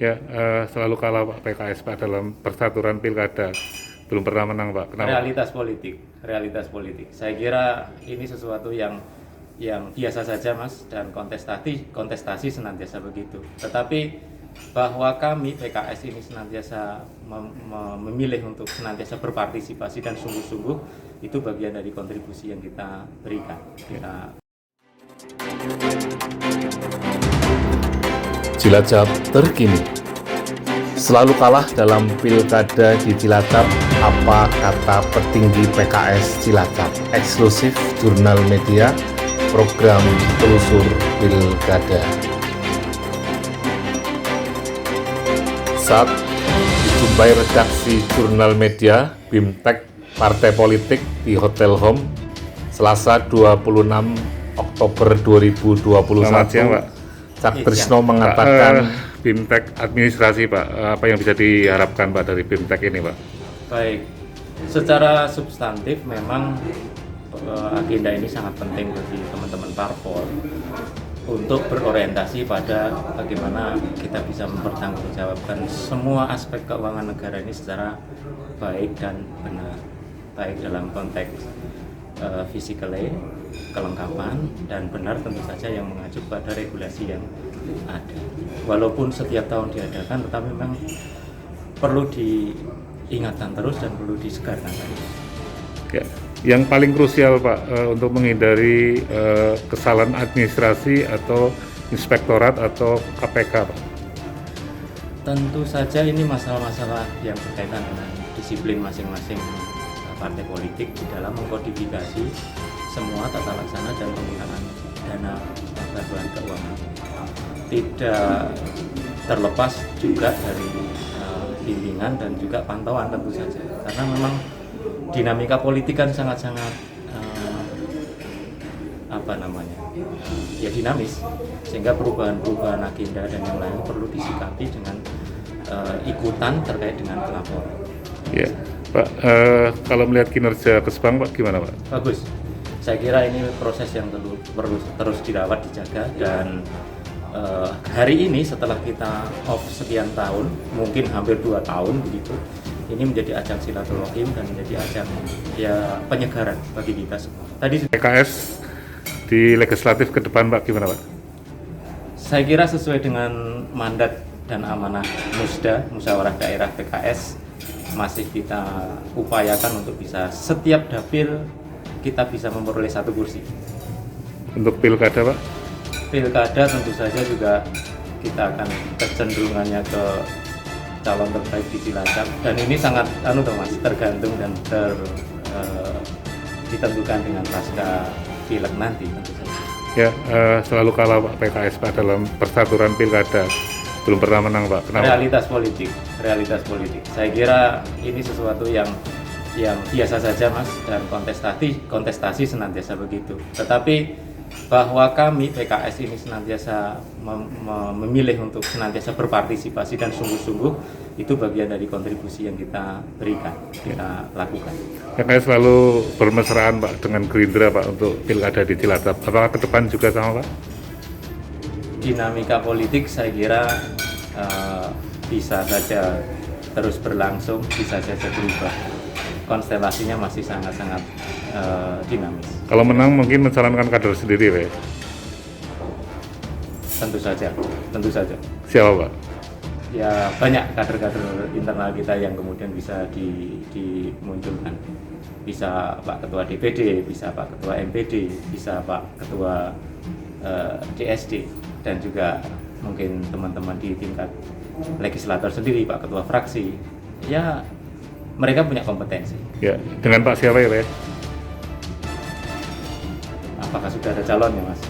Ya, selalu kalah Pak PKS Pak dalam persaturan pilkada. Belum pernah menang Pak. Kenapa? Realitas politik. Saya kira ini sesuatu yang biasa saja Mas, dan kontestasi senantiasa begitu. Tetapi bahwa kami PKS ini senantiasa memilih untuk senantiasa berpartisipasi dan sungguh-sungguh, itu bagian dari kontribusi yang kita berikan. Cilacap terkini. Selalu kalah dalam pilkada di Cilacap, apa kata petinggi PKS Cilacap? Eksklusif Jurnal Media, program telusur pilkada. Saat dijumpai redaksi Jurnal Media BIMTEK Partai Politik di Hotel Home Selasa 26 Oktober 2021. Selamat siang Pak. Cak Trisno mengatakan BIMTEK administrasi Pak, apa yang bisa diharapkan Pak dari BIMTEK ini Pak? Baik, secara substantif memang agenda ini sangat penting bagi teman-teman parpol untuk berorientasi pada bagaimana kita bisa mempertanggungjawabkan semua aspek keuangan negara ini secara baik dan benar, baik dalam konteks physically, kelengkapan, dan benar tentu saja yang mengacu pada regulasi yang ada. Walaupun setiap tahun diadakan, tetapi memang perlu diingatkan terus dan perlu disegarkan terus. Ya, yang paling krusial Pak untuk menghindari kesalahan administrasi atau inspektorat atau KPK Pak? Tentu saja ini masalah-masalah yang berkaitan dengan disiplin masing-masing partai politik di dalam mengkodifikasi semua tata laksana dan penggunaan dana bantuan keuangan. Tidak terlepas juga dari bimbingan dan juga pantauan tentu saja, karena memang dinamika politik kan sangat-sangat dinamis, sehingga perubahan-perubahan agenda dan yang lain perlu disikapi dengan ikutan terkait dengan pelaporan. Ya, Pak, kalau melihat kinerja Kesbang Pak gimana Pak? Bagus, saya kira ini proses yang perlu terus dirawat, dijaga, dan hari ini setelah kita off sekian tahun, mungkin hampir 2 tahun begitu, ini menjadi ajang silaturahim dan menjadi ajang penyegaran bagi kita semua. Tadi PKS di legislatif ke depan Pak gimana Pak? Saya kira sesuai dengan mandat dan amanah Musda, Musyawarah Daerah PKS, masih kita upayakan untuk bisa setiap dapil kita bisa memperoleh 1 kursi. Untuk pilkada Pak? Pilkada tentu saja juga kita akan kecenderungannya ke calon terbaik di Cilacap, dan ini sangat tergantung dan ditentukan dengan pasca pileg nanti tentu saja. Ya, selalu kalah Pak PKS Pak dalam persaturan pilkada. Belum pernah menang Pak. Kenapa? Realitas politik. Saya kira ini sesuatu yang biasa saja Mas, dan kontestasi senantiasa begitu. Tetapi bahwa kami PKS ini senantiasa memilih untuk senantiasa berpartisipasi dan sungguh-sungguh, itu bagian dari kontribusi yang kita berikan, kita lakukan. PKS selalu bermesraan Pak dengan Gerindra Pak untuk pilkada di Cilacap. Apakah ke depan juga sama Pak? Dinamika politik saya kira bisa saja terus berlangsung, bisa saja berubah. Konstelasinya masih sangat-sangat dinamis. Kalau menang mungkin mencalonkan kader sendiri Pak? Tentu saja. Siapa Pak? Ya, banyak kader-kader internal kita yang kemudian bisa dimunculkan. Bisa Pak Ketua DPD, bisa Pak Ketua MPD, bisa Pak Ketua DSD, dan juga mungkin teman-teman di tingkat legislator sendiri, Pak Ketua fraksi. Ya, mereka punya kompetensi. Ya, dengan Pak siapa ya Pak? Apakah sudah ada calonnya Mas?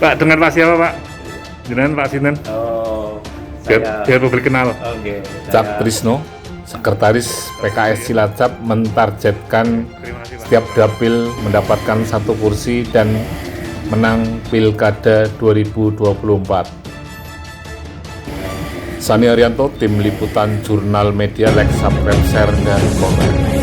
Pak, dengan Pak siapa Pak? Dengan Pak Sinten? Oh, biar publik kenal. Oke. Cak Trisno, Sekretaris PKS Cilacap, mentargetkan setiap dapil mendapatkan 1 kursi dan menang Pilkada 2024. Sani Arianto, Tim Liputan Jurnal Media, like, subscribe, share, dan komen.